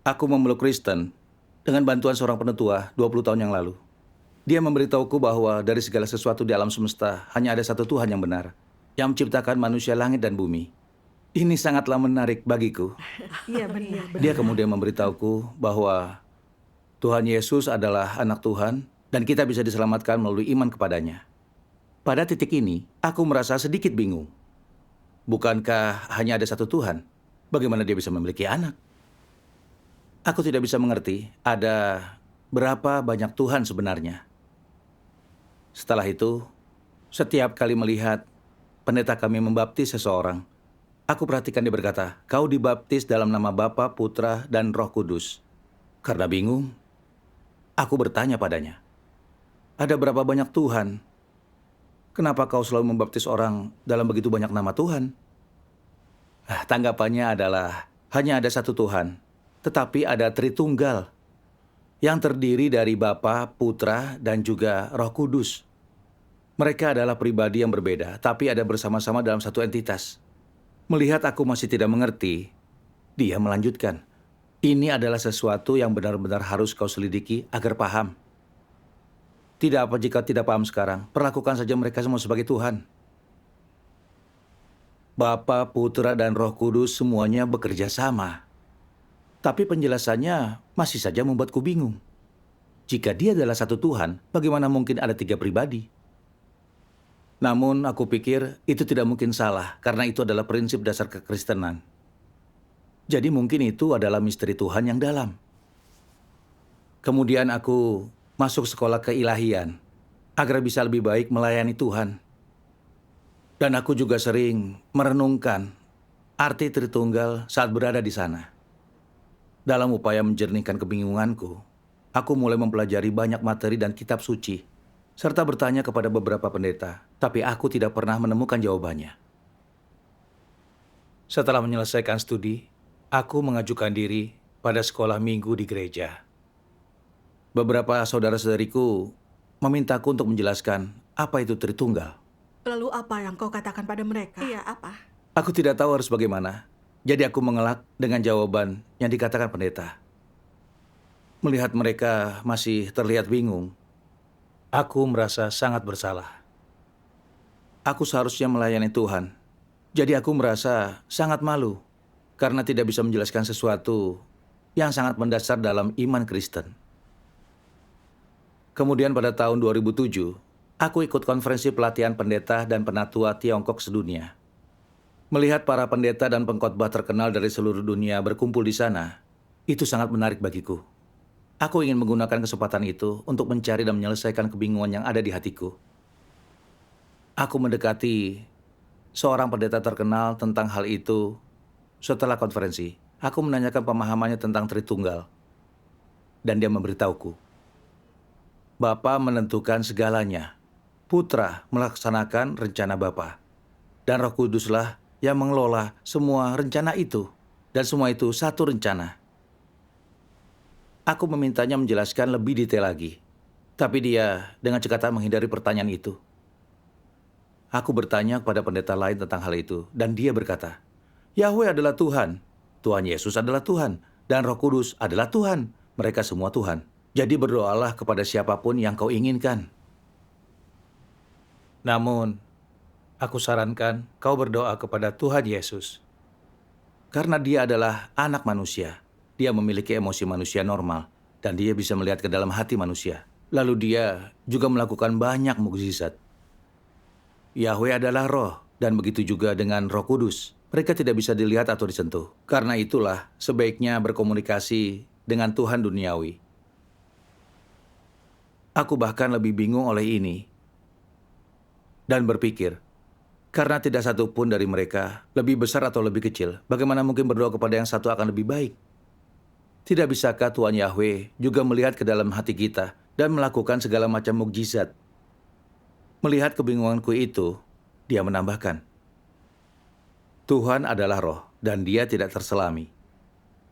Aku memeluk Kristen dengan bantuan seorang penetua 20 tahun yang lalu. Dia memberitahuku bahwa dari segala sesuatu di alam semesta, hanya ada satu Tuhan yang benar, yang menciptakan manusia langit dan bumi. Ini sangatlah menarik bagiku. Iya benar. Dia kemudian memberitahuku bahwa Tuhan Yesus adalah anak Tuhan, dan kita bisa diselamatkan melalui iman kepadanya. Pada titik ini, aku merasa sedikit bingung. Bukankah hanya ada satu Tuhan? Bagaimana dia bisa memiliki anak? Aku tidak bisa mengerti ada berapa banyak Tuhan sebenarnya. Setelah itu, setiap kali melihat pendeta kami membaptis seseorang, aku perhatikan dia berkata, "Kau dibaptis dalam nama Bapa, Putra, dan Roh Kudus." Karena bingung, aku bertanya padanya, "Ada berapa banyak Tuhan? Kenapa kau selalu membaptis orang dalam begitu banyak nama Tuhan?" Tanggapannya adalah, hanya ada satu Tuhan, tetapi ada Tritunggal yang terdiri dari Bapa, Putra, dan juga Roh Kudus. Mereka adalah pribadi yang berbeda, tapi ada bersama-sama dalam satu entitas. Melihat aku masih tidak mengerti, dia melanjutkan, "Ini adalah sesuatu yang benar-benar harus kau selidiki agar paham. Tidak apa jika tidak paham sekarang, perlakukan saja mereka semua sebagai Tuhan. Bapa, Putra, dan Roh Kudus semuanya bekerja sama. Tapi penjelasannya masih saja membuatku bingung. Jika dia adalah satu Tuhan, bagaimana mungkin ada tiga pribadi?" Namun aku pikir itu tidak mungkin salah, karena itu adalah prinsip dasar kekristenan. Jadi mungkin itu adalah misteri Tuhan yang dalam. Kemudian aku masuk sekolah keilahian, agar bisa lebih baik melayani Tuhan. Dan aku juga sering merenungkan arti Tritunggal saat berada di sana. Dalam upaya menjernihkan kebingunganku, aku mulai mempelajari banyak materi dan kitab suci, serta bertanya kepada beberapa pendeta, tapi aku tidak pernah menemukan jawabannya. Setelah menyelesaikan studi, aku mengajukan diri pada sekolah minggu di gereja. Beberapa saudara-saudariku memintaku untuk menjelaskan apa itu Tritunggal. Lalu apa yang kau katakan pada mereka? Iya, apa? Aku tidak tahu harus bagaimana, jadi aku mengelak dengan jawaban yang dikatakan pendeta. Melihat mereka masih terlihat bingung, aku merasa sangat bersalah. Aku seharusnya melayani Tuhan, jadi aku merasa sangat malu karena tidak bisa menjelaskan sesuatu yang sangat mendasar dalam iman Kristen. Kemudian pada tahun 2007, aku ikut konferensi pelatihan pendeta dan penatua Tiongkok sedunia. Melihat para pendeta dan pengkhotbah terkenal dari seluruh dunia berkumpul di sana, itu sangat menarik bagiku. Aku ingin menggunakan kesempatan itu untuk mencari dan menyelesaikan kebingungan yang ada di hatiku. Aku mendekati seorang pendeta terkenal tentang hal itu setelah konferensi. Aku menanyakan pemahamannya tentang Tritunggal, dan dia memberitahuku. Bapa menentukan segalanya. Putra melaksanakan rencana Bapa, dan Roh Kuduslah yang mengelola semua rencana itu, dan semua itu satu rencana. Aku memintanya menjelaskan lebih detail lagi, tapi dia dengan cekatan menghindari pertanyaan itu. Aku bertanya kepada pendeta lain tentang hal itu, dan dia berkata, "Yahweh adalah Tuhan, Tuhan Yesus adalah Tuhan, dan Roh Kudus adalah Tuhan. Mereka semua Tuhan. Jadi berdoalah kepada siapapun yang kau inginkan. Namun, aku sarankan kau berdoa kepada Tuhan Yesus. Karena dia adalah anak manusia. Dia memiliki emosi manusia normal, dan dia bisa melihat ke dalam hati manusia. Lalu dia juga melakukan banyak mukjizat. Yahweh adalah roh, dan begitu juga dengan Roh Kudus. Mereka tidak bisa dilihat atau disentuh. Karena itulah sebaiknya berkomunikasi dengan Tuhan duniawi. Aku bahkan lebih bingung oleh ini dan berpikir, karena tidak satu pun dari mereka lebih besar atau lebih kecil, bagaimana mungkin berdoa kepada yang satu akan lebih baik? Tidak bisakah Tuhan Yahweh juga melihat ke dalam hati kita dan melakukan segala macam mukjizat? Melihat kebingunganku itu, dia menambahkan, Tuhan adalah roh dan dia tidak terselami.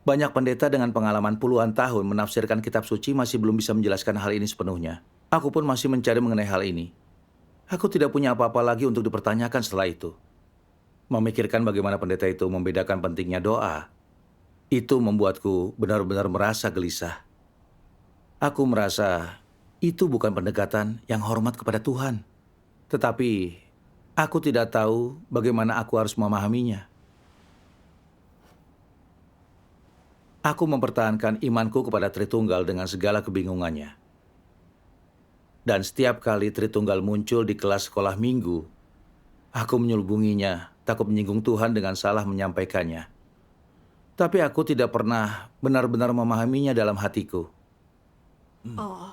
Banyak pendeta dengan pengalaman puluhan tahun menafsirkan kitab suci masih belum bisa menjelaskan hal ini sepenuhnya. Aku pun masih mencari mengenai hal ini. Aku tidak punya apa-apa lagi untuk dipertanyakan setelah itu. Memikirkan bagaimana pendeta itu membedakan pentingnya doa, Itu membuatku benar-benar merasa gelisah. Aku merasa itu bukan pendekatan yang hormat kepada Tuhan. Tetapi aku tidak tahu bagaimana aku harus memahaminya. Aku mempertahankan imanku kepada Tritunggal dengan segala kebingungannya. Dan setiap kali Tritunggal muncul di kelas sekolah minggu, aku menyelubunginya, takut menyinggung Tuhan dengan salah menyampaikannya. Tapi aku tidak pernah benar-benar memahaminya dalam hatiku. Oh,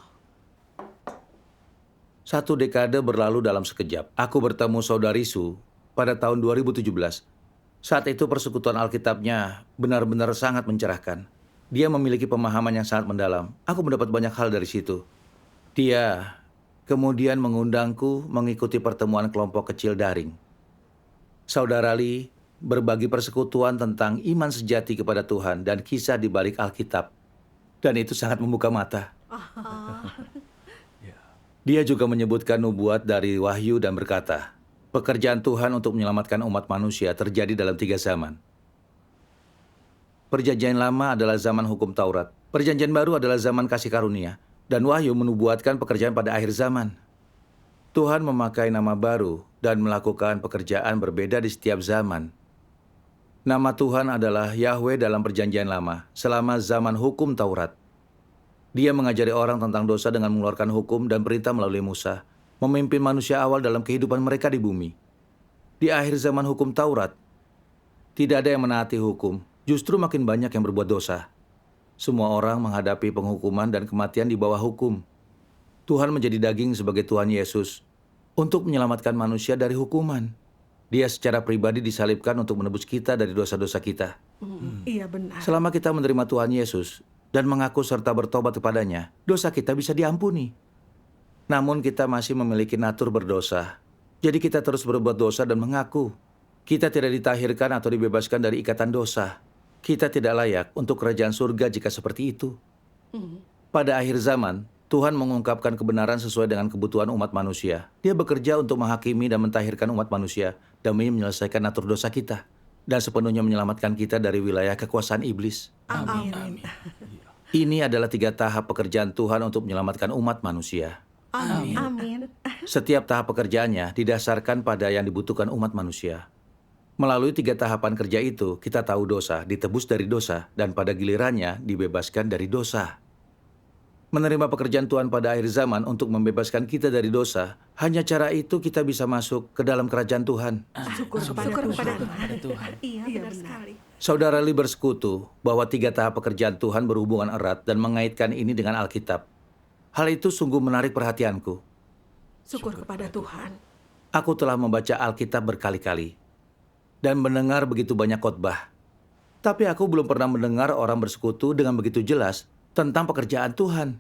1 dekade berlalu dalam sekejap. Aku bertemu saudari Su pada tahun 2017. Saat itu persekutuan Alkitabnya benar-benar sangat mencerahkan. Dia memiliki pemahaman yang sangat mendalam. Aku mendapat banyak hal dari situ. Dia kemudian mengundangku mengikuti pertemuan kelompok kecil daring. Saudara Lee berbagi persekutuan tentang iman sejati kepada Tuhan dan kisah di balik Alkitab. Dan itu sangat membuka mata. Dia juga menyebutkan nubuat dari Wahyu dan berkata, pekerjaan Tuhan untuk menyelamatkan umat manusia terjadi dalam 3 zaman. Perjanjian lama adalah zaman hukum Taurat. Perjanjian baru adalah zaman kasih karunia. Dan Wahyu menubuatkan pekerjaan pada akhir zaman. Tuhan memakai nama baru dan melakukan pekerjaan berbeda di setiap zaman. Nama Tuhan adalah Yahweh dalam perjanjian lama selama zaman hukum Taurat. Dia mengajari orang tentang dosa dengan mengeluarkan hukum dan perintah melalui Musa, memimpin manusia awal dalam kehidupan mereka di bumi. Di akhir zaman hukum Taurat, tidak ada yang menaati hukum, justru makin banyak yang berbuat dosa. Semua orang menghadapi penghukuman dan kematian di bawah hukum. Tuhan menjadi daging sebagai Tuhan Yesus untuk menyelamatkan manusia dari hukuman. Dia secara pribadi disalibkan untuk menebus kita dari dosa-dosa kita. iya benar. Selama kita menerima Tuhan Yesus dan mengaku serta bertobat kepadanya, dosa kita bisa diampuni. Namun kita masih memiliki natur berdosa. Jadi kita terus berbuat dosa dan mengaku. Kita tidak ditahirkan atau dibebaskan dari ikatan dosa. Kita tidak layak untuk kerajaan surga jika seperti itu. Pada akhir zaman, Tuhan mengungkapkan kebenaran sesuai dengan kebutuhan umat manusia. Dia bekerja untuk menghakimi dan mentahirkan umat manusia demi menyelesaikan natur dosa kita dan sepenuhnya menyelamatkan kita dari wilayah kekuasaan iblis. Amin. Ini adalah 3 tahap pekerjaan Tuhan untuk menyelamatkan umat manusia. Amin. Setiap tahap pekerjaannya didasarkan pada yang dibutuhkan umat manusia. Melalui 3 tahapan kerja itu, kita tahu dosa, ditebus dari dosa, dan pada gilirannya dibebaskan dari dosa. Menerima pekerjaan Tuhan pada akhir zaman untuk membebaskan kita dari dosa, hanya cara itu kita bisa masuk ke dalam kerajaan Tuhan. Syukur kepada Tuhan. Iya, Iya, benar benar. sekali. Saudara Lee bersekutu bahwa 3 tahap pekerjaan Tuhan berhubungan erat dan mengaitkan ini dengan Alkitab. Hal itu sungguh menarik perhatianku. Syukur kepada Tuhan. Aku telah membaca Alkitab berkali-kali dan mendengar begitu banyak khotbah. Tapi aku belum pernah mendengar orang bersekutu dengan begitu jelas tentang pekerjaan Tuhan.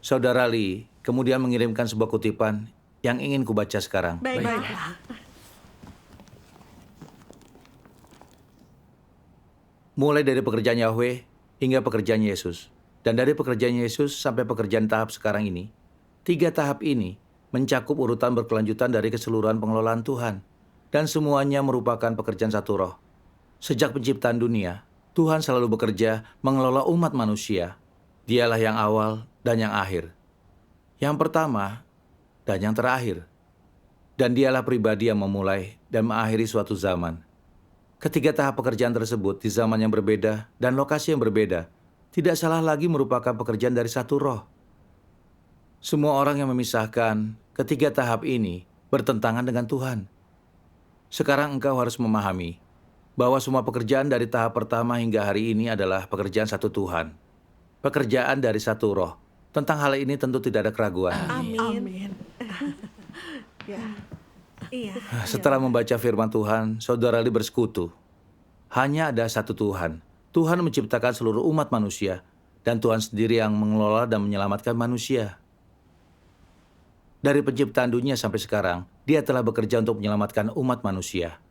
Saudara Lee kemudian mengirimkan sebuah kutipan yang ingin kubaca sekarang. Baiklah. Mulai dari pekerjaan Yahweh hingga pekerjaan Yesus. Dan dari pekerjaan Yesus sampai pekerjaan tahap sekarang ini, 3 tahap ini mencakup urutan berkelanjutan dari keseluruhan pengelolaan Tuhan. Dan semuanya merupakan pekerjaan satu roh. Sejak penciptaan dunia, Tuhan selalu bekerja mengelola umat manusia. Dialah yang awal dan yang akhir. Yang pertama dan yang terakhir. Dan dialah pribadi yang memulai dan mengakhiri suatu zaman. Ketiga tahap pekerjaan tersebut di zaman yang berbeda dan lokasi yang berbeda, tidak salah lagi merupakan pekerjaan dari satu roh. Semua orang yang memisahkan ketiga tahap ini bertentangan dengan Tuhan. Sekarang engkau harus memahami bahwa semua pekerjaan dari tahap pertama hingga hari ini adalah pekerjaan satu Tuhan. Pekerjaan dari satu roh. Tentang hal ini tentu tidak ada keraguan. Amin. Ya. Iya. Setelah membaca firman Tuhan, saudara Lee bersekutu. Hanya ada satu Tuhan. Tuhan menciptakan seluruh umat manusia. Dan Tuhan sendiri yang mengelola dan menyelamatkan manusia. Dari penciptaan dunia sampai sekarang, Dia telah bekerja untuk menyelamatkan umat manusia.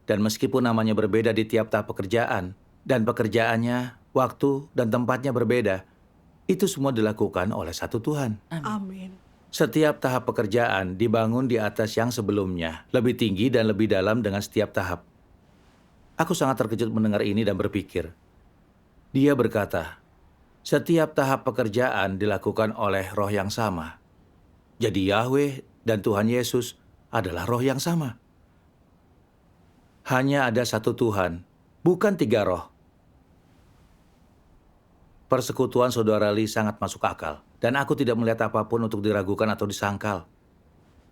Dan meskipun namanya berbeda di tiap tahap pekerjaan, dan pekerjaannya, waktu, dan tempatnya berbeda, itu semua dilakukan oleh satu Tuhan. Amin. Setiap tahap pekerjaan dibangun di atas yang sebelumnya, lebih tinggi dan lebih dalam dengan setiap tahap. Aku sangat terkejut mendengar ini dan berpikir. Dia berkata, setiap tahap pekerjaan dilakukan oleh roh yang sama. Jadi Yahweh dan Tuhan Yesus adalah roh yang sama. Hanya ada satu Tuhan, bukan tiga roh. Persekutuan saudara Lee sangat masuk akal, dan aku tidak melihat apapun untuk diragukan atau disangkal.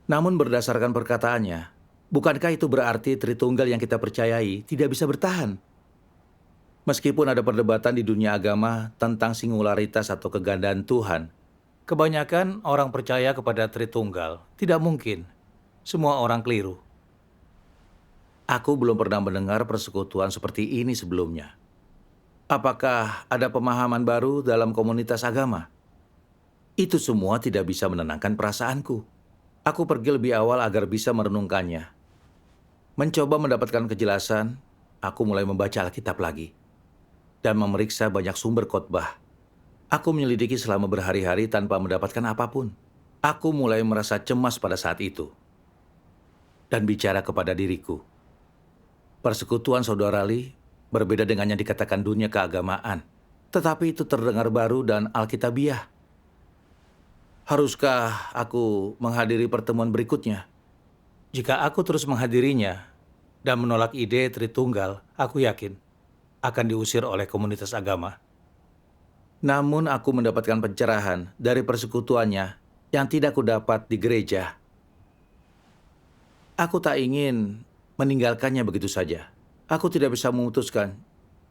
Namun berdasarkan perkataannya, bukankah itu berarti Tritunggal yang kita percayai tidak bisa bertahan? Meskipun ada perdebatan di dunia agama tentang singularitas atau kegandaan Tuhan, kebanyakan orang percaya kepada Tritunggal. Tidak mungkin. Semua orang keliru. Aku belum pernah mendengar persekutuan seperti ini sebelumnya. Apakah ada pemahaman baru dalam komunitas agama? Itu semua tidak bisa menenangkan perasaanku. Aku pergi lebih awal agar bisa merenungkannya. Mencoba mendapatkan kejelasan, aku mulai membaca Alkitab lagi dan memeriksa banyak sumber khotbah. Aku menyelidiki selama berhari-hari tanpa mendapatkan apapun. Aku mulai merasa cemas pada saat itu dan bicara kepada diriku. Persekutuan saudara Lee berbeda dengan yang dikatakan dunia keagamaan. Tetapi itu terdengar baru dan alkitabiah. Haruskah aku menghadiri pertemuan berikutnya? Jika aku terus menghadirinya dan menolak ide Tritunggal, aku yakin akan diusir oleh komunitas agama. Namun aku mendapatkan pencerahan dari persekutuannya yang tidak kudapat di gereja. Aku tak ingin meninggalkannya begitu saja. Aku tidak bisa memutuskan.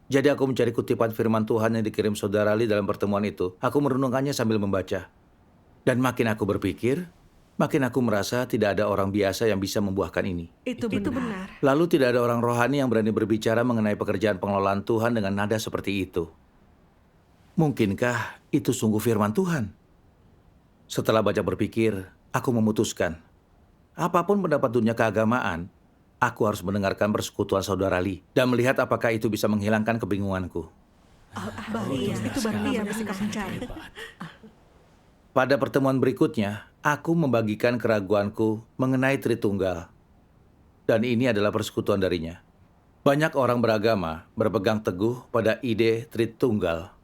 Jadi aku mencari kutipan firman Tuhan yang dikirim saudara Lee dalam pertemuan itu. Aku merenungkannya sambil membaca. Dan makin aku berpikir, makin aku merasa tidak ada orang biasa yang bisa membuahkan ini. Itu benar. Lalu tidak ada orang rohani yang berani berbicara mengenai pekerjaan pengelolaan Tuhan dengan nada seperti itu. Mungkinkah itu sungguh firman Tuhan? Setelah banyak berpikir, aku memutuskan. Apapun pendapat dunia keagamaan, aku harus mendengarkan persekutuan saudara Lee dan melihat apakah itu bisa menghilangkan kebingunganku. Itu baru namanya sikap mencari. Pada pertemuan berikutnya, aku membagikan keraguanku mengenai Tritunggal. Dan ini adalah persekutuan darinya. Banyak orang beragama berpegang teguh pada ide Tritunggal.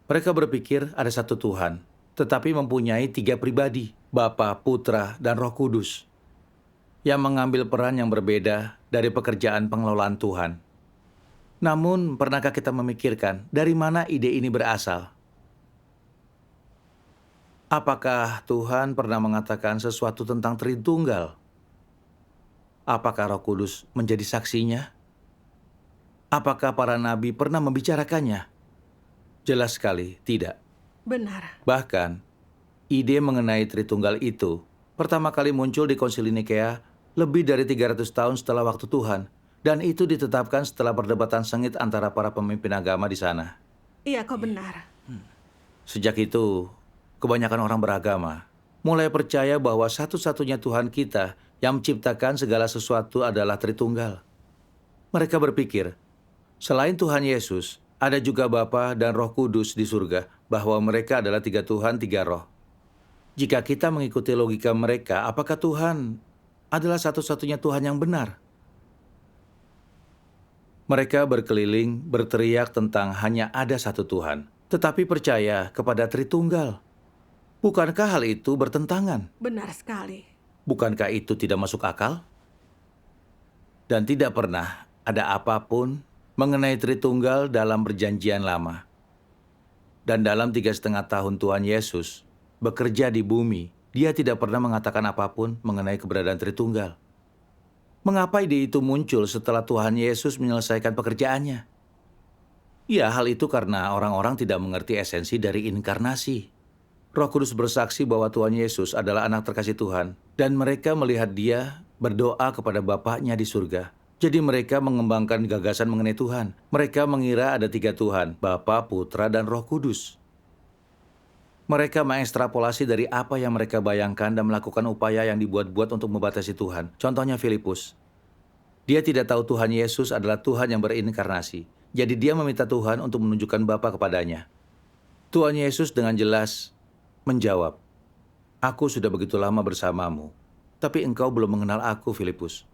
Mereka berpikir ada satu Tuhan, tetapi mempunyai tiga pribadi, Bapa, Putra, dan Roh Kudus, yang mengambil peran yang berbeda dari pekerjaan pengelolaan Tuhan. Namun, pernahkah kita memikirkan dari mana ide ini berasal? Apakah Tuhan pernah mengatakan sesuatu tentang Tritunggal? Apakah Roh Kudus menjadi saksinya? Apakah para nabi pernah membicarakannya? Jelas sekali, tidak. Benar. Bahkan, ide mengenai Tritunggal itu pertama kali muncul di Konsili Nikea lebih dari 300 tahun setelah waktu Tuhan, dan itu ditetapkan setelah perdebatan sengit antara para pemimpin agama di sana. Iya, kau benar. Sejak itu, kebanyakan orang beragama mulai percaya bahwa satu-satunya Tuhan kita yang menciptakan segala sesuatu adalah Tritunggal. Mereka berpikir, selain Tuhan Yesus, ada juga Bapa dan Roh Kudus di surga, bahwa mereka adalah tiga Tuhan, tiga roh. Jika kita mengikuti logika mereka, apakah Tuhan adalah satu-satunya Tuhan yang benar? Mereka berkeliling berteriak tentang hanya ada satu Tuhan, tetapi percaya kepada Tritunggal. Bukankah hal itu bertentangan? Benar sekali. Bukankah itu tidak masuk akal? Dan tidak pernah ada apapun mengenai Tritunggal dalam perjanjian lama. Dan dalam 3,5 tahun Tuhan Yesus bekerja di bumi, dia tidak pernah mengatakan apapun mengenai keberadaan Tritunggal. Mengapa ide itu muncul setelah Tuhan Yesus menyelesaikan pekerjaannya? Ya, hal itu karena orang-orang tidak mengerti esensi dari inkarnasi. Roh Kudus bersaksi bahwa Tuhan Yesus adalah anak terkasih Tuhan, dan mereka melihat dia berdoa kepada Bapaknya di surga. Jadi mereka mengembangkan gagasan mengenai Tuhan. Mereka mengira ada tiga Tuhan, Bapa, Putra, dan Roh Kudus. Mereka mengekstrapolasi dari apa yang mereka bayangkan dan melakukan upaya yang dibuat-buat untuk membatasi Tuhan. Contohnya Filipus. Dia tidak tahu Tuhan Yesus adalah Tuhan yang berinkarnasi. Jadi dia meminta Tuhan untuk menunjukkan Bapa kepadanya. Tuhan Yesus dengan jelas menjawab, "Aku sudah begitu lama bersamamu, tapi engkau belum mengenal aku, Filipus.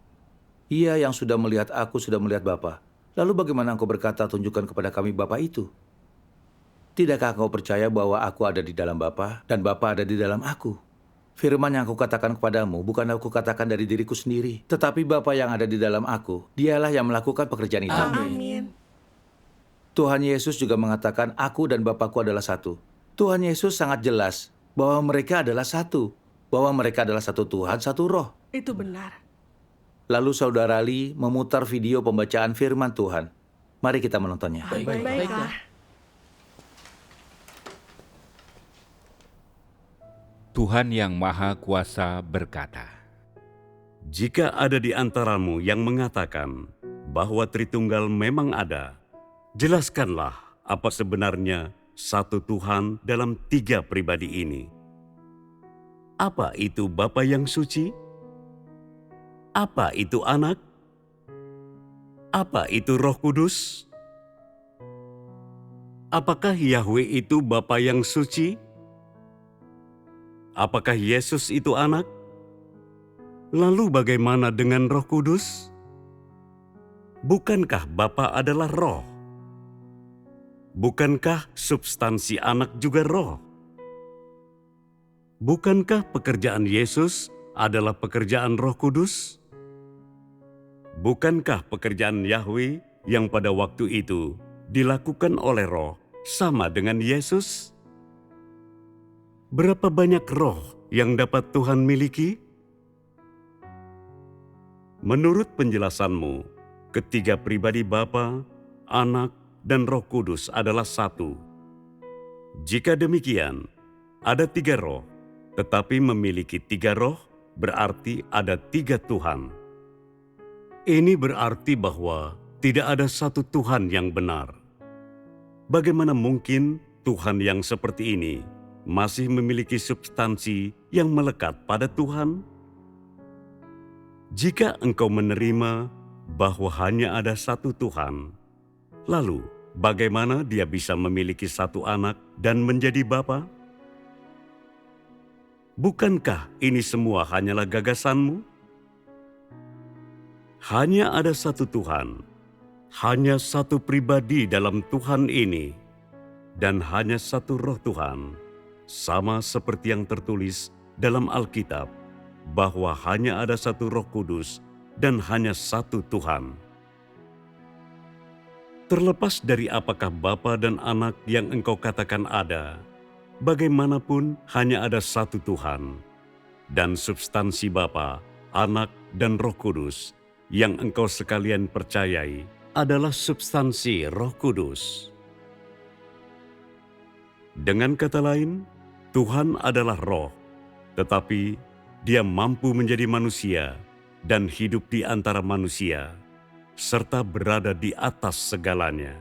Ia yang sudah melihat aku sudah melihat Bapa. Lalu bagaimana engkau berkata, tunjukkan kepada kami Bapa itu? Tidakkah engkau percaya bahwa aku ada di dalam Bapa dan Bapa ada di dalam aku? Firman yang aku katakan kepadamu bukan aku katakan dari diriku sendiri, tetapi Bapa yang ada di dalam aku, dialah yang melakukan pekerjaan itu. Amin. Tuhan Yesus juga mengatakan, aku dan Bapakku adalah satu. Tuhan Yesus sangat jelas bahwa mereka adalah satu. Bahwa mereka adalah satu Tuhan, satu roh. Itu benar. Lalu saudara Lee memutar video pembacaan firman Tuhan. Mari kita menontonnya. Baiklah. Tuhan yang Maha Kuasa berkata, Jika ada di antaramu yang mengatakan bahwa Tritunggal memang ada, jelaskanlah apa sebenarnya satu Tuhan dalam tiga pribadi ini. Apa itu Bapa yang suci? Apa itu Anak? Apa itu Roh Kudus? Apakah Yahweh itu Bapa yang suci? Apakah Yesus itu Anak? Lalu bagaimana dengan Roh Kudus? Bukankah Bapa adalah Roh? Bukankah substansi Anak juga Roh? Bukankah pekerjaan Yesus adalah pekerjaan Roh Kudus? Bukankah pekerjaan Yahweh yang pada waktu itu dilakukan oleh Roh sama dengan Yesus? Berapa banyak roh yang dapat Tuhan miliki? Menurut penjelasanmu, ketiga pribadi Bapa, Anak, dan Roh Kudus adalah satu. Jika demikian, ada tiga roh, tetapi memiliki tiga roh berarti ada tiga Tuhan. Ini berarti bahwa tidak ada satu Tuhan yang benar. Bagaimana mungkin Tuhan yang seperti ini masih memiliki substansi yang melekat pada Tuhan? Jika engkau menerima bahwa hanya ada satu Tuhan, lalu bagaimana Dia bisa memiliki satu anak dan menjadi Bapa? Bukankah ini semua hanyalah gagasanmu? Hanya ada satu Tuhan, hanya satu pribadi dalam Tuhan ini, dan hanya satu roh Tuhan, sama seperti yang tertulis dalam Alkitab, bahwa hanya ada satu Roh Kudus dan hanya satu Tuhan. Terlepas dari apakah Bapa dan Anak yang engkau katakan ada, bagaimanapun hanya ada satu Tuhan, dan substansi Bapa, Anak, dan Roh Kudus yang engkau sekalian percayai adalah substansi Roh Kudus. Dengan kata lain, Tuhan adalah roh, tetapi Dia mampu menjadi manusia dan hidup di antara manusia, serta berada di atas segalanya.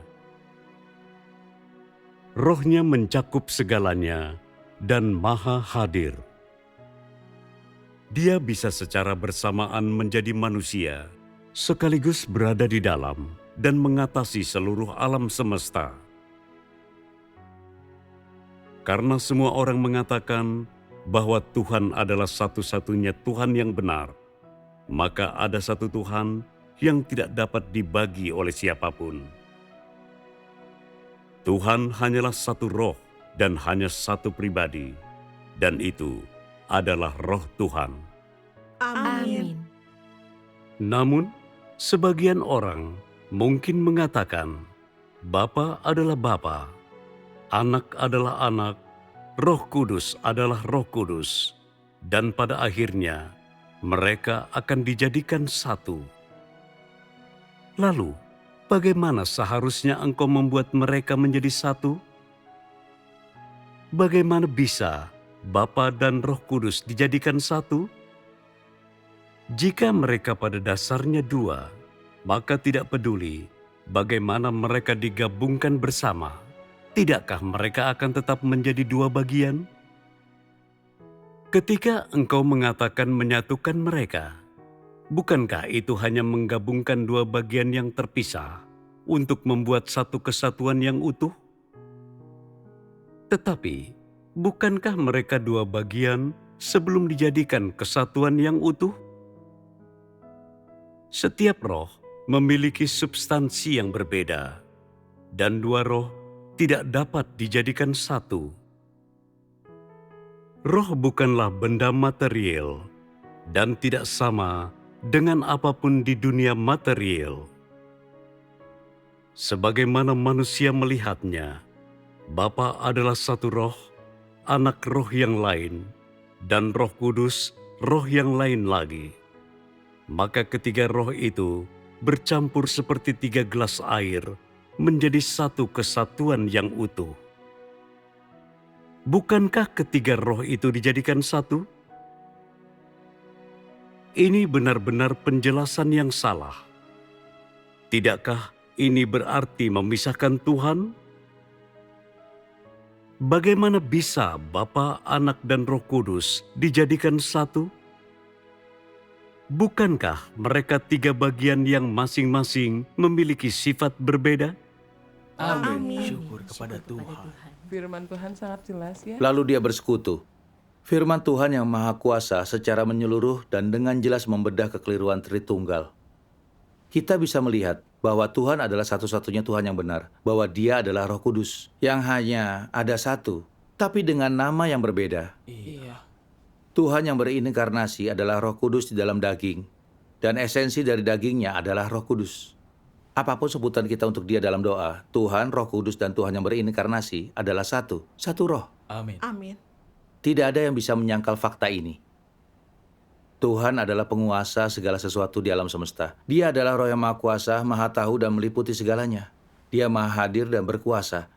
Roh-Nya mencakup segalanya dan maha hadir. Dia bisa secara bersamaan menjadi manusia, sekaligus berada di dalam dan mengatasi seluruh alam semesta. Karena semua orang mengatakan bahwa Tuhan adalah satu-satunya Tuhan yang benar, maka ada satu Tuhan yang tidak dapat dibagi oleh siapapun. Tuhan hanyalah satu roh dan hanya satu pribadi, dan itu adalah Roh Tuhan. Amin. Namun, sebagian orang mungkin mengatakan, Bapa adalah Bapa, Anak adalah Anak, Roh Kudus adalah Roh Kudus, dan pada akhirnya mereka akan dijadikan satu. Lalu, bagaimana seharusnya engkau membuat mereka menjadi satu? Bagaimana bisa Bapa dan Roh Kudus dijadikan satu? Jika mereka pada dasarnya dua, maka tidak peduli bagaimana mereka digabungkan bersama. Tidakkah mereka akan tetap menjadi dua bagian? Ketika engkau mengatakan menyatukan mereka, bukankah itu hanya menggabungkan dua bagian yang terpisah untuk membuat satu kesatuan yang utuh? Tetapi, bukankah mereka dua bagian sebelum dijadikan kesatuan yang utuh? Setiap roh memiliki substansi yang berbeda, dan dua roh tidak dapat dijadikan satu. Roh bukanlah benda material dan tidak sama dengan apapun di dunia material. Sebagaimana manusia melihatnya, Bapa adalah satu roh, Anak roh yang lain, dan Roh Kudus roh yang lain lagi. Maka ketiga roh itu bercampur seperti 3 gelas air menjadi satu kesatuan yang utuh. Bukankah ketiga roh itu dijadikan satu? Ini benar-benar penjelasan yang salah. Tidakkah ini berarti memisahkan Tuhan? Bagaimana bisa Bapa, Anak, dan Roh Kudus dijadikan satu? Bukankah mereka 3 bagian yang masing-masing memiliki sifat berbeda? Amin. Syukur kepada Tuhan. Firman Tuhan sangat jelas ya. Lalu dia bersekutu. Firman Tuhan yang Maha Kuasa secara menyeluruh dan dengan jelas membedah kekeliruan Tritunggal. Kita bisa melihat bahwa Tuhan adalah satu-satunya Tuhan yang benar, bahwa Dia adalah Roh Kudus, yang hanya ada satu, tapi dengan nama yang berbeda. Iya. Tuhan yang berinkarnasi adalah Roh Kudus di dalam daging, dan esensi dari dagingnya adalah Roh Kudus. Apapun sebutan kita untuk Dia dalam doa, Tuhan, Roh Kudus, dan Tuhan yang berinkarnasi adalah satu roh. Amin. Amin. Tidak ada yang bisa menyangkal fakta ini. Tuhan adalah penguasa segala sesuatu di alam semesta. Dia adalah Roh yang Maha Kuasa, Maha Tahu, dan meliputi segalanya. Dia Maha Hadir dan berkuasa.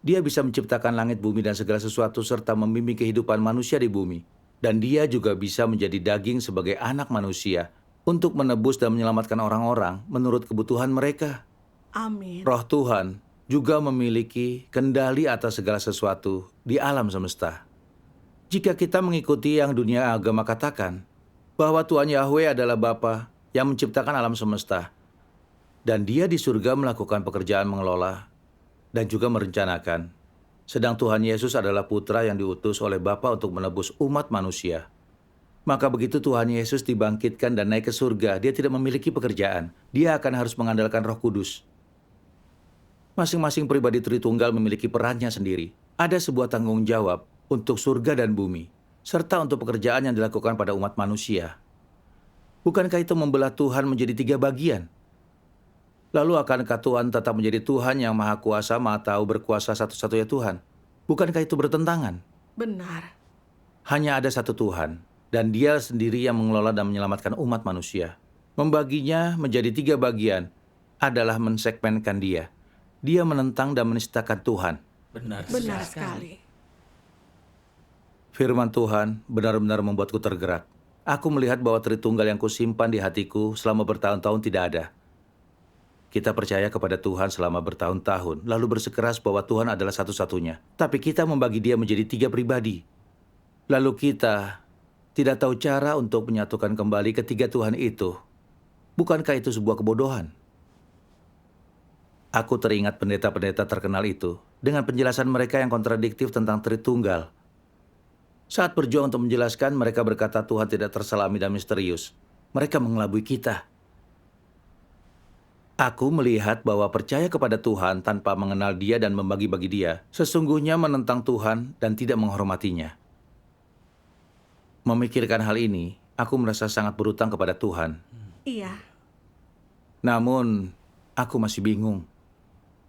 Dia bisa menciptakan langit, bumi, dan segala sesuatu, serta membimbing kehidupan manusia di bumi. Dan Dia juga bisa menjadi daging sebagai anak manusia, untuk menebus dan menyelamatkan orang-orang menurut kebutuhan mereka. Amin. Roh Tuhan juga memiliki kendali atas segala sesuatu di alam semesta. Jika kita mengikuti yang dunia agama katakan, bahwa Tuhan Yahweh adalah Bapa yang menciptakan alam semesta, dan Dia di surga melakukan pekerjaan mengelola dan juga merencanakan, sedang Tuhan Yesus adalah Putra yang diutus oleh Bapa untuk menebus umat manusia. Maka begitu Tuhan Yesus dibangkitkan dan naik ke surga, Dia tidak memiliki pekerjaan. Dia akan harus mengandalkan Roh Kudus. Masing-masing pribadi Tritunggal memiliki perannya sendiri. Ada sebuah tanggung jawab untuk surga dan bumi, serta untuk pekerjaan yang dilakukan pada umat manusia. Bukankah itu membelah Tuhan menjadi 3 bagian? Lalu akankah Tuhan tetap menjadi Tuhan yang Maha Kuasa, Maha Tahu, berkuasa, satu-satunya Tuhan? Bukankah itu bertentangan? Benar. Hanya ada satu Tuhan, dan Dia sendiri yang mengelola dan menyelamatkan umat manusia. Membaginya menjadi 3 bagian adalah mensegmenkan Dia. Dia menentang dan menistakan Tuhan. Benar sekali. Firman Tuhan benar-benar membuatku tergerak. Aku melihat bahwa Tritunggal yang kusimpan di hatiku selama bertahun-tahun tidak ada. Kita percaya kepada Tuhan selama bertahun-tahun, lalu bersikeras bahwa Tuhan adalah satu-satunya. Tapi kita membagi Dia menjadi 3 pribadi. Lalu kita tidak tahu cara untuk menyatukan kembali ketiga Tuhan itu. Bukankah itu sebuah kebodohan? Aku teringat pendeta-pendeta terkenal itu dengan penjelasan mereka yang kontradiktif tentang Tritunggal. Saat berjuang untuk menjelaskan, mereka berkata Tuhan tidak terselami dan misterius. Mereka mengelabui kita. Aku melihat bahwa percaya kepada Tuhan tanpa mengenal Dia dan membagi-bagi Dia, sesungguhnya menentang Tuhan dan tidak menghormatinya. Memikirkan hal ini, aku merasa sangat berutang kepada Tuhan. Iya. Namun, aku masih bingung.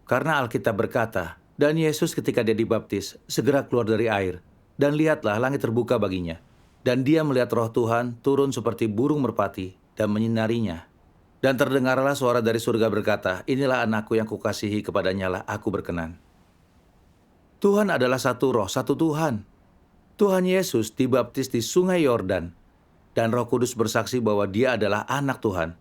Karena Alkitab berkata, dan Yesus ketika Dia dibaptis, segera keluar dari air. Dan lihatlah langit terbuka baginya. Dan Dia melihat Roh Tuhan turun seperti burung merpati dan menyinarinya. Dan terdengarlah suara dari surga berkata, inilah anakku yang kukasihi, kepadanya lah aku berkenan. Tuhan adalah satu roh, satu Tuhan. Tuhan Yesus dibaptis di sungai Yordan. Dan Roh Kudus bersaksi bahwa Dia adalah anak Tuhan.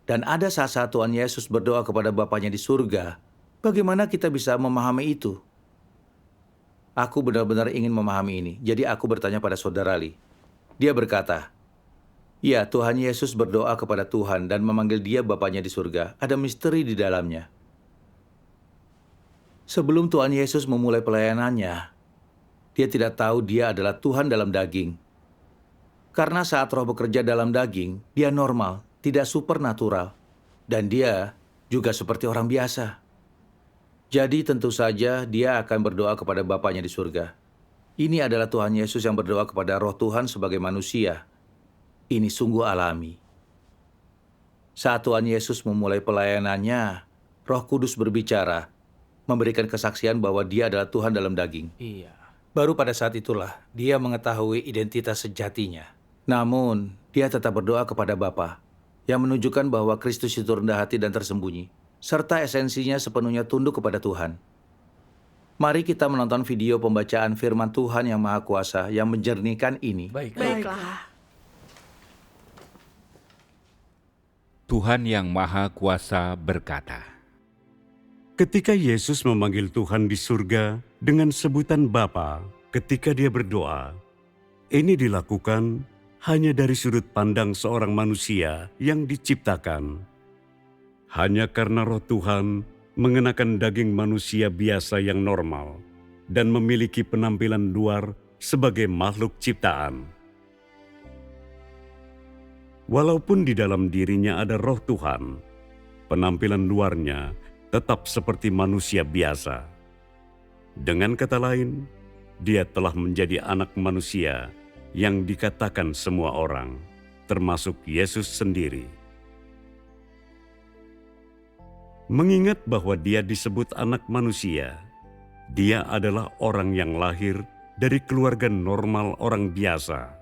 Dan ada saat-saat Tuhan Yesus berdoa kepada Bapanya di surga. Bagaimana kita bisa memahami itu? Aku benar-benar ingin memahami ini, jadi aku bertanya pada saudara Lee. Dia berkata, ya, Tuhan Yesus berdoa kepada Tuhan dan memanggil Dia Bapanya di surga. Ada misteri di dalamnya. Sebelum Tuhan Yesus memulai pelayanannya, Dia tidak tahu Dia adalah Tuhan dalam daging. Karena saat Roh bekerja dalam daging, Dia normal, tidak supernatural. Dan dia juga seperti orang biasa. Jadi tentu saja dia akan berdoa kepada Bapanya di surga. Ini adalah Tuhan Yesus yang berdoa kepada Roh Tuhan sebagai manusia. Ini sungguh alami. Saat Tuhan Yesus memulai pelayanannya, Roh Kudus berbicara, memberikan kesaksian bahwa dia adalah Tuhan dalam daging. Iya. Baru pada saat itulah dia mengetahui identitas sejatinya. Namun, dia tetap berdoa kepada Bapa, yang menunjukkan bahwa Kristus itu rendah hati dan tersembunyi, serta esensinya sepenuhnya tunduk kepada Tuhan. Mari kita menonton video pembacaan firman Tuhan yang Maha Kuasa yang menjernihkan ini. Baiklah. Tuhan yang Maha Kuasa berkata, Ketika Yesus memanggil Tuhan di surga dengan sebutan Bapa ketika dia berdoa, ini dilakukan hanya dari sudut pandang seorang manusia yang diciptakan. Hanya karena Roh Tuhan mengenakan daging manusia biasa yang normal dan memiliki penampilan luar sebagai makhluk ciptaan. Walaupun di dalam dirinya ada Roh Tuhan, penampilan luarnya tetap seperti manusia biasa. Dengan kata lain, dia telah menjadi anak manusia yang dikatakan semua orang, termasuk Yesus sendiri. Mengingat bahwa dia disebut anak manusia, dia adalah orang yang lahir dari keluarga normal orang biasa.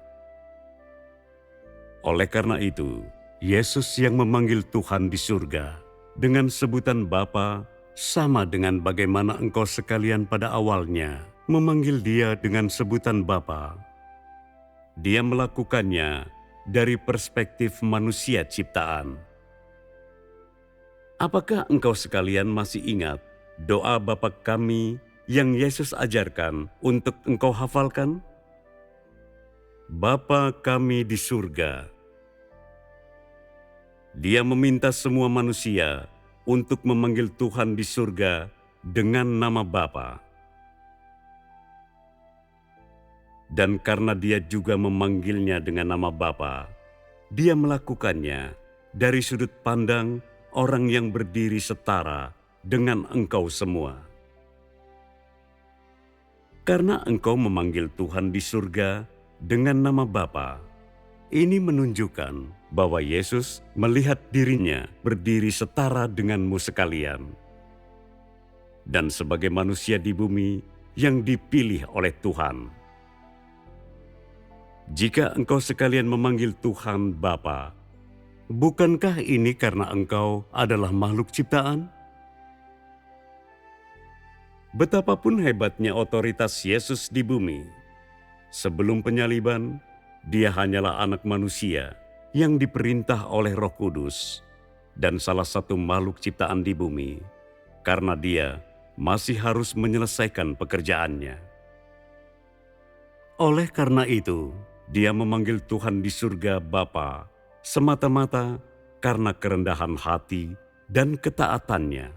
Oleh karena itu, Yesus yang memanggil Tuhan di surga dengan sebutan Bapa sama dengan bagaimana engkau sekalian pada awalnya memanggil dia dengan sebutan Bapa. Dia melakukannya dari perspektif manusia ciptaan. Apakah engkau sekalian masih ingat doa Bapa kami yang Yesus ajarkan untuk engkau hafalkan? Bapa kami di surga. Dia meminta semua manusia untuk memanggil Tuhan di surga dengan nama Bapa. Dan karena dia juga memanggilnya dengan nama Bapa, dia melakukannya dari sudut pandang orang yang berdiri setara dengan engkau semua. Karena engkau memanggil Tuhan di surga dengan nama Bapa, ini menunjukkan bahwa Yesus melihat dirinya berdiri setara denganmu sekalian. Dan sebagai manusia di bumi yang dipilih oleh Tuhan. Jika engkau sekalian memanggil Tuhan Bapa, bukankah ini karena engkau adalah makhluk ciptaan? Betapapun hebatnya otoritas Yesus di bumi, sebelum penyaliban, dia hanyalah anak manusia yang diperintah oleh Roh Kudus dan salah satu makhluk ciptaan di bumi, karena dia masih harus menyelesaikan pekerjaannya. Oleh karena itu, dia memanggil Tuhan di surga Bapa semata-mata karena kerendahan hati dan ketaatannya.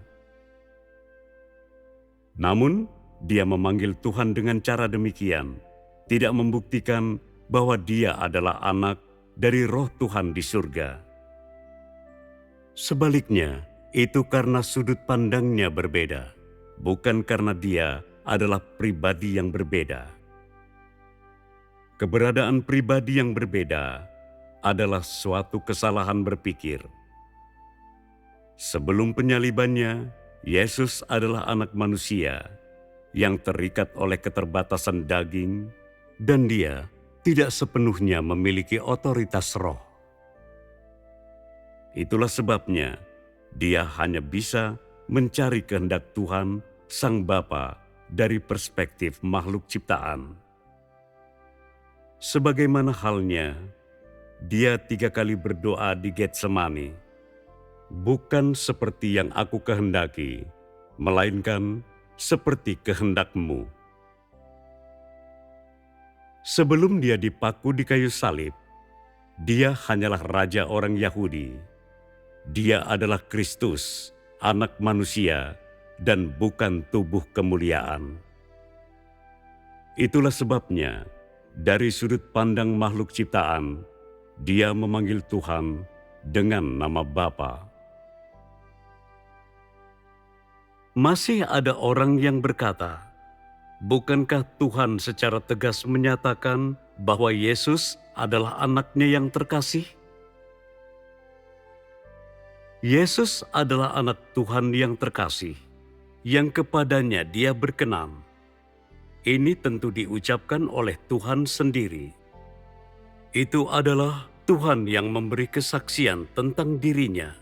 Namun, dia memanggil Tuhan dengan cara demikian, tidak membuktikan bahwa dia adalah anak dari Roh Tuhan di surga. Sebaliknya, itu karena sudut pandangnya berbeda, bukan karena dia adalah pribadi yang berbeda. Keberadaan pribadi yang berbeda adalah suatu kesalahan berpikir. Sebelum penyalibannya, Yesus adalah anak manusia yang terikat oleh keterbatasan daging, dan dia tidak sepenuhnya memiliki otoritas roh. Itulah sebabnya dia hanya bisa mencari kehendak Tuhan Sang Bapa dari perspektif makhluk ciptaan. Sebagaimana halnya, dia 3 kali berdoa di Getsemani, bukan seperti yang aku kehendaki, melainkan seperti kehendak-Mu. Sebelum dia dipaku di kayu salib, dia hanyalah raja orang Yahudi. Dia adalah Kristus, anak manusia, dan bukan tubuh kemuliaan. Itulah sebabnya, dari sudut pandang makhluk ciptaan, dia memanggil Tuhan dengan nama Bapa. Masih ada orang yang berkata, bukankah Tuhan secara tegas menyatakan bahwa Yesus adalah anaknya yang terkasih? Yesus adalah anak Tuhan yang terkasih, yang kepadanya Dia berkenan. Ini tentu diucapkan oleh Tuhan sendiri. Itu adalah Tuhan yang memberi kesaksian tentang dirinya,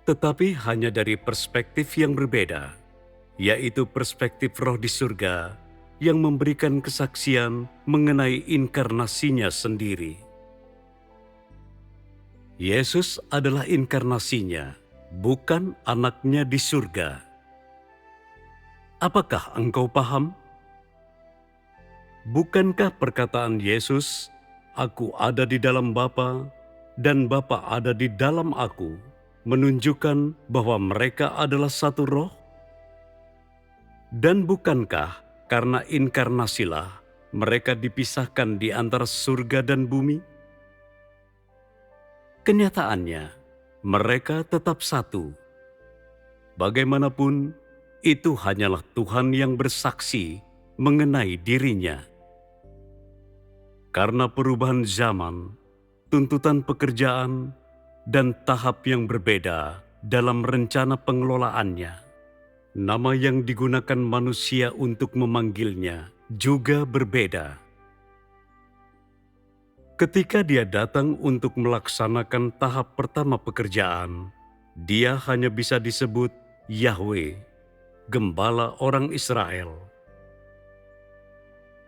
tetapi hanya dari perspektif yang berbeda, yaitu perspektif roh di surga yang memberikan kesaksian mengenai inkarnasinya sendiri. Yesus adalah inkarnasinya, bukan anaknya di surga. Apakah engkau paham? Bukankah perkataan Yesus, "Aku ada di dalam Bapa, dan Bapa ada di dalam aku," menunjukkan bahwa mereka adalah satu roh? Dan bukankah karena inkarnasilah mereka dipisahkan di antara surga dan bumi? Kenyataannya, mereka tetap satu. Bagaimanapun, itu hanyalah Tuhan yang bersaksi mengenai dirinya. Karena perubahan zaman, tuntutan pekerjaan, dan tahap yang berbeda dalam rencana pengelolaannya, nama yang digunakan manusia untuk memanggilnya juga berbeda. Ketika Dia datang untuk melaksanakan tahap pertama pekerjaan, Dia hanya bisa disebut Yahweh, Gembala orang Israel.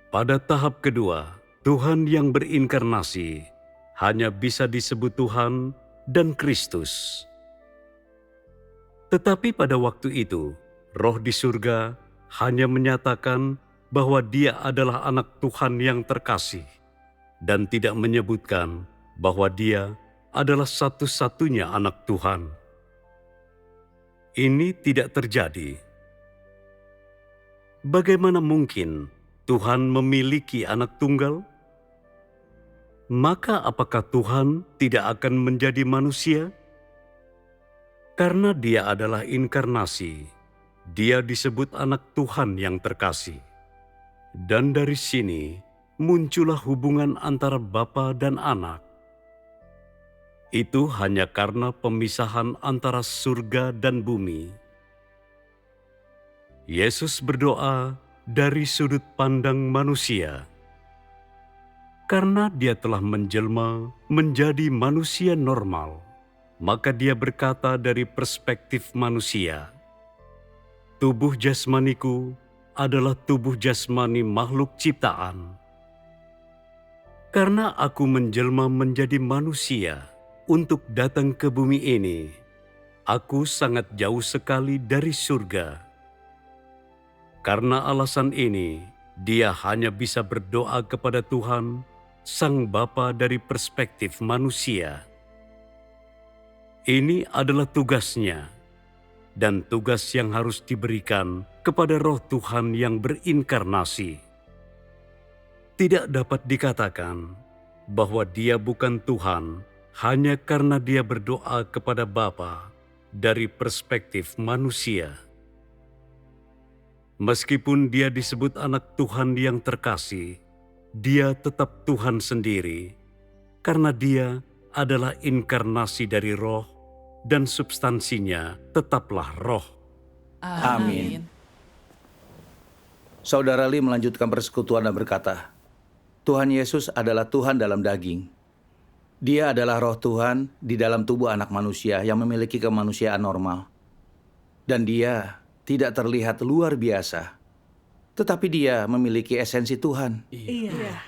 Pada tahap kedua, Tuhan yang berinkarnasi hanya bisa disebut Tuhan dan Kristus. Tetapi pada waktu itu, Roh di surga hanya menyatakan bahwa Dia adalah anak Tuhan yang terkasih dan tidak menyebutkan bahwa Dia adalah satu-satunya anak Tuhan. Ini tidak terjadi. Bagaimana mungkin Tuhan memiliki anak tunggal? Maka apakah Tuhan tidak akan menjadi manusia? Karena Dia adalah inkarnasi, Dia disebut anak Tuhan yang terkasih. Dan dari sini muncullah hubungan antara Bapa dan Anak. Itu hanya karena pemisahan antara surga dan bumi. Yesus berdoa dari sudut pandang manusia. Karena Dia telah menjelma menjadi manusia normal, maka Dia berkata dari perspektif manusia, "Tubuh jasmaniku adalah tubuh jasmani makhluk ciptaan. Karena aku menjelma menjadi manusia untuk datang ke bumi ini, aku sangat jauh sekali dari surga. Karena alasan ini, Dia hanya bisa berdoa kepada Tuhan, Sang Bapa dari perspektif manusia. Ini adalah tugasnya, dan tugas yang harus diberikan kepada Roh Tuhan yang berinkarnasi. Tidak dapat dikatakan bahwa Dia bukan Tuhan hanya karena Dia berdoa kepada Bapa dari perspektif manusia. Meskipun Dia disebut anak Tuhan yang terkasih, Dia tetap Tuhan sendiri, karena Dia adalah inkarnasi dari Roh, dan substansinya tetaplah Roh. Amin. Saudara Lee melanjutkan persekutuan dan berkata, Tuhan Yesus adalah Tuhan dalam daging. Dia adalah Roh Tuhan di dalam tubuh anak manusia yang memiliki kemanusiaan normal. Dan Dia tidak terlihat luar biasa, tetapi Dia memiliki esensi Tuhan. Iya.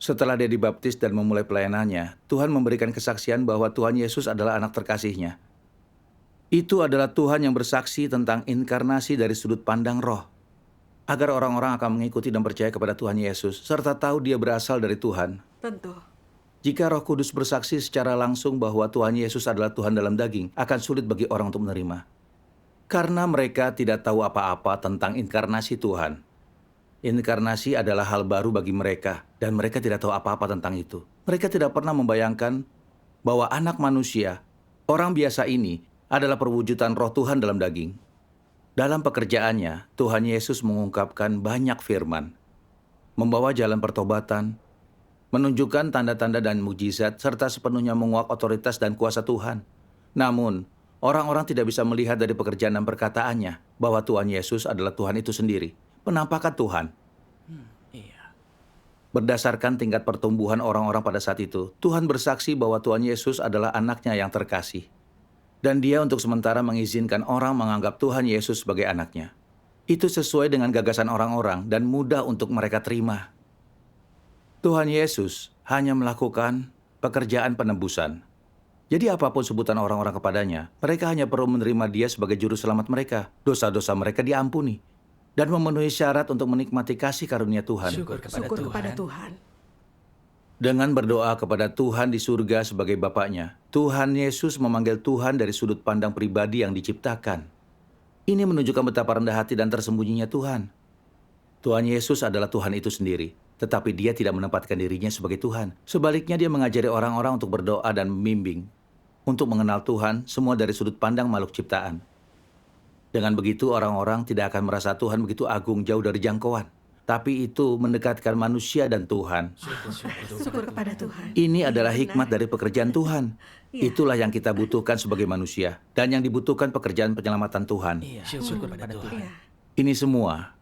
Setelah Dia dibaptis dan memulai pelayanannya, Tuhan memberikan kesaksian bahwa Tuhan Yesus adalah anak terkasihnya. Itu adalah Tuhan yang bersaksi tentang inkarnasi dari sudut pandang roh, agar orang-orang akan mengikuti dan percaya kepada Tuhan Yesus, serta tahu Dia berasal dari Tuhan. Tentu. Jika Roh Kudus bersaksi secara langsung bahwa Tuhan Yesus adalah Tuhan dalam daging, akan sulit bagi orang untuk menerima. Karena mereka tidak tahu apa-apa tentang inkarnasi Tuhan. Inkarnasi adalah hal baru bagi mereka, dan mereka tidak tahu apa-apa tentang itu. Mereka tidak pernah membayangkan bahwa anak manusia, orang biasa ini, adalah perwujudan Roh Tuhan dalam daging. Dalam pekerjaannya, Tuhan Yesus mengungkapkan banyak firman, membawa jalan pertobatan, menunjukkan tanda-tanda dan mukjizat, serta sepenuhnya menguak otoritas dan kuasa Tuhan. Namun, orang-orang tidak bisa melihat dari pekerjaan dan perkataannya bahwa Tuhan Yesus adalah Tuhan itu sendiri, penampakan Tuhan. Berdasarkan tingkat pertumbuhan orang-orang pada saat itu, Tuhan bersaksi bahwa Tuhan Yesus adalah anaknya yang terkasih. Dan dia untuk sementara mengizinkan orang menganggap Tuhan Yesus sebagai anaknya. Itu sesuai dengan gagasan orang-orang dan mudah untuk mereka terima. Tuhan Yesus hanya melakukan pekerjaan penebusan. Jadi apapun sebutan orang-orang kepadanya, mereka hanya perlu menerima dia sebagai juru selamat mereka. Dosa-dosa mereka diampuni. Dan memenuhi syarat untuk menikmati kasih karunia Tuhan. Syukur kepada Tuhan. Dengan berdoa kepada Tuhan di surga sebagai Bapaknya, Tuhan Yesus memanggil Tuhan dari sudut pandang pribadi yang diciptakan. Ini menunjukkan betapa rendah hati dan tersembunyinya Tuhan. Tuhan Yesus adalah Tuhan itu sendiri, tetapi dia tidak menempatkan dirinya sebagai Tuhan. Sebaliknya dia mengajari orang-orang untuk berdoa dan membimbing, untuk mengenal Tuhan semua dari sudut pandang makhluk ciptaan. Dengan begitu orang-orang tidak akan merasa Tuhan begitu agung jauh dari jangkauan. Tapi itu mendekatkan manusia dan Tuhan. Syukur kepada Tuhan. Ini adalah hikmat dari pekerjaan Tuhan. Iya. Itulah yang kita butuhkan sebagai manusia. Dan yang dibutuhkan pekerjaan penyelamatan Tuhan. Syukur kepada Tuhan. Iya. Ini semua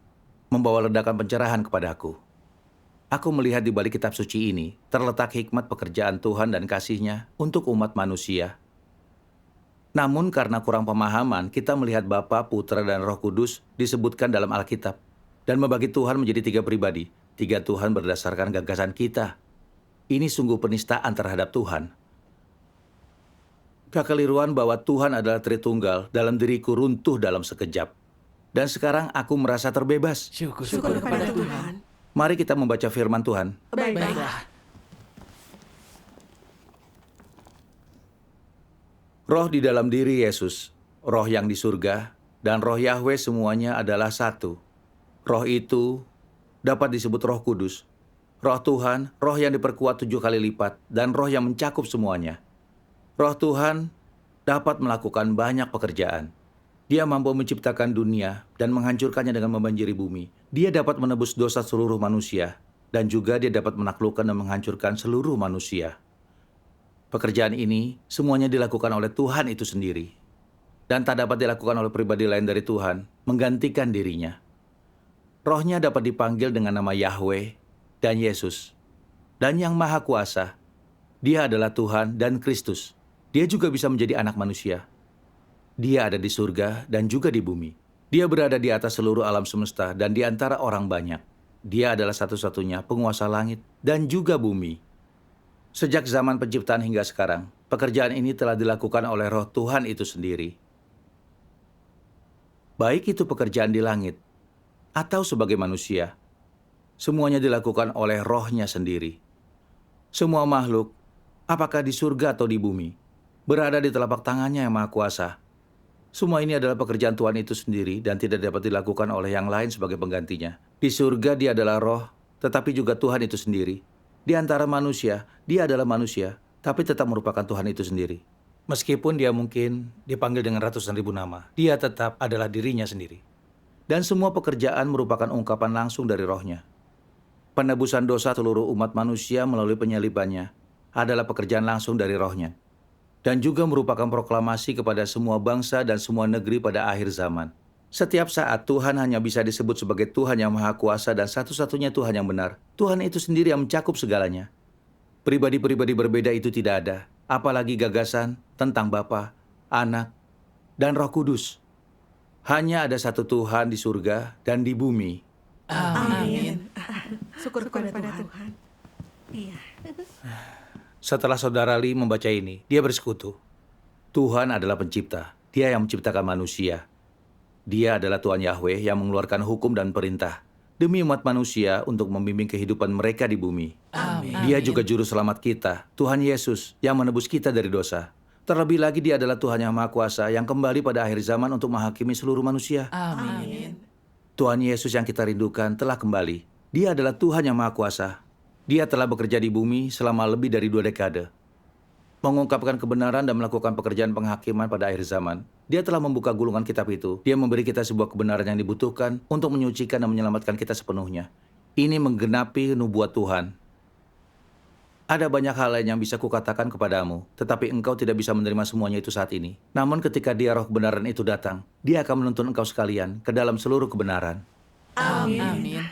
membawa ledakan pencerahan kepadaku. Aku melihat di balik kitab suci ini terletak hikmat pekerjaan Tuhan dan kasih-Nya untuk umat manusia. Namun karena kurang pemahaman, kita melihat Bapa, Putra, dan Roh Kudus disebutkan dalam Alkitab. Dan membagi Tuhan menjadi 3 pribadi. 3 Tuhan berdasarkan gagasan kita. Ini sungguh penistaan terhadap Tuhan. Kekeliruan bahwa Tuhan adalah Tritunggal dalam diriku runtuh dalam sekejap. Dan sekarang aku merasa terbebas. Syukur kepada Tuhan. Mari kita membaca firman Tuhan. Baiklah. Roh di dalam diri Yesus, roh yang di surga, dan roh Yahweh semuanya adalah satu. Roh itu dapat disebut Roh Kudus. Roh Tuhan, roh yang diperkuat 7 kali lipat, dan roh yang mencakup semuanya. Roh Tuhan dapat melakukan banyak pekerjaan. Dia mampu menciptakan dunia dan menghancurkannya dengan membanjiri bumi. Dia dapat menebus dosa seluruh manusia, dan juga dia dapat menaklukkan dan menghancurkan seluruh manusia. Pekerjaan ini semuanya dilakukan oleh Tuhan itu sendiri. Dan tak dapat dilakukan oleh pribadi lain dari Tuhan, menggantikan dirinya. Rohnya dapat dipanggil dengan nama Yahweh dan Yesus. Dan yang Maha Kuasa, dia adalah Tuhan dan Kristus. Dia juga bisa menjadi anak manusia. Dia ada di surga dan juga di bumi. Dia berada di atas seluruh alam semesta dan di antara orang banyak. Dia adalah satu-satunya penguasa langit dan juga bumi. Sejak zaman penciptaan hingga sekarang, pekerjaan ini telah dilakukan oleh Roh Tuhan itu sendiri. Baik itu pekerjaan di langit atau sebagai manusia, semuanya dilakukan oleh Roh-Nya sendiri. Semua makhluk, apakah di surga atau di bumi, berada di telapak tangannya yang Maha Kuasa. Semua ini adalah pekerjaan Tuhan itu sendiri dan tidak dapat dilakukan oleh yang lain sebagai penggantinya. Di surga dia adalah Roh, tetapi juga Tuhan itu sendiri. Di antara manusia, dia adalah manusia, tapi tetap merupakan Tuhan itu sendiri. Meskipun dia mungkin dipanggil dengan ratusan ribu nama, dia tetap adalah dirinya sendiri. Dan semua pekerjaan merupakan ungkapan langsung dari Roh-Nya. Penebusan dosa seluruh umat manusia melalui penyalibannya adalah pekerjaan langsung dari Roh-Nya. Dan juga merupakan proklamasi kepada semua bangsa dan semua negeri pada akhir zaman. Setiap saat Tuhan hanya bisa disebut sebagai Tuhan yang Maha Kuasa dan satu-satunya Tuhan yang benar. Tuhan itu sendiri yang mencakup segalanya. Pribadi-pribadi berbeda itu tidak ada, apalagi gagasan tentang Bapa, Anak, dan Roh Kudus. Hanya ada satu Tuhan di surga dan di bumi. Amin. Syukur kepada Tuhan. Iya. Setelah saudara Lee membaca ini, dia bersekutu. Tuhan adalah pencipta. Dia yang menciptakan manusia. Dia adalah Tuhan Yahweh yang mengeluarkan hukum dan perintah demi umat manusia untuk membimbing kehidupan mereka di bumi. Amin. Dia juga juru selamat kita, Tuhan Yesus, yang menebus kita dari dosa. Terlebih lagi dia adalah Tuhan yang Maha Kuasa yang kembali pada akhir zaman untuk menghakimi seluruh manusia. Amin. Tuhan Yesus yang kita rindukan telah kembali. Dia adalah Tuhan yang Maha Kuasa. Dia telah bekerja di bumi selama lebih dari 2 dekade. mengungkapkan kebenaran dan melakukan pekerjaan penghakiman pada akhir zaman. Dia telah membuka gulungan kitab itu. Dia memberi kita sebuah kebenaran yang dibutuhkan untuk menyucikan dan menyelamatkan kita sepenuhnya. Ini menggenapi nubuat Tuhan. Ada banyak hal lain yang bisa kukatakan kepadamu, tetapi engkau tidak bisa menerima semuanya itu saat ini. Namun ketika dia roh kebenaran itu datang, dia akan menuntun engkau sekalian ke dalam seluruh kebenaran. Amin.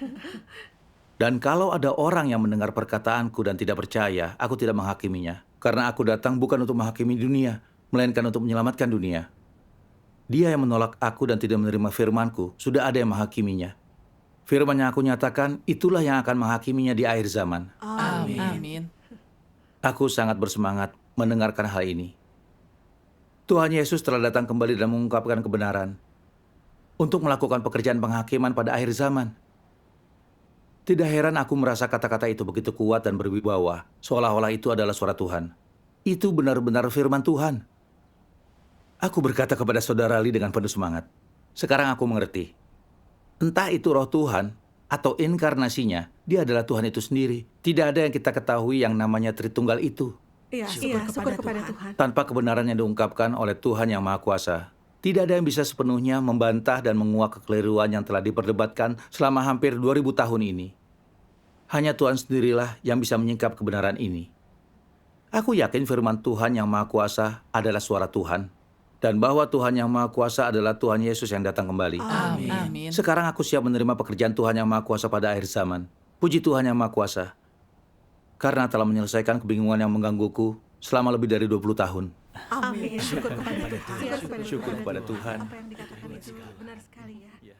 Dan kalau ada orang yang mendengar perkataanku dan tidak percaya, aku tidak menghakiminya. Karena aku datang bukan untuk menghakimi dunia, melainkan untuk menyelamatkan dunia. Dia yang menolak aku dan tidak menerima firmanku, sudah ada yang menghakiminya. Firman yang aku nyatakan, itulah yang akan menghakiminya di akhir zaman. Amin. Aku sangat bersemangat mendengarkan hal ini. Tuhan Yesus telah datang kembali dan mengungkapkan kebenaran untuk melakukan pekerjaan penghakiman pada akhir zaman. Tidak heran aku merasa kata-kata itu begitu kuat dan berwibawa, seolah-olah itu adalah suara Tuhan. Itu benar-benar firman Tuhan. Aku berkata kepada saudara Lee dengan penuh semangat, sekarang aku mengerti. Entah itu roh Tuhan atau inkarnasinya, dia adalah Tuhan itu sendiri. Tidak ada yang kita ketahui yang namanya Tritunggal itu. Iya, syukur kepada Tuhan. Tanpa kebenaran yang diungkapkan oleh Tuhan yang Maha Kuasa, tidak ada yang bisa sepenuhnya membantah dan menguak kekeliruan yang telah diperdebatkan selama hampir 2000 tahun ini. Hanya Tuhan sendirilah yang bisa menyingkap kebenaran ini. Aku yakin firman Tuhan yang Maha Kuasa adalah suara Tuhan, dan bahwa Tuhan yang Maha Kuasa adalah Tuhan Yesus yang datang kembali. Amin. Sekarang aku siap menerima pekerjaan Tuhan yang Maha Kuasa pada akhir zaman. Puji Tuhan yang Maha Kuasa, karena telah menyelesaikan kebingungan yang menggangguku selama lebih dari 20 tahun. Amin. Syukur kepada Tuhan. Syukur kepada Tuhan. Apa yang dikatakan itu benar sekali ya.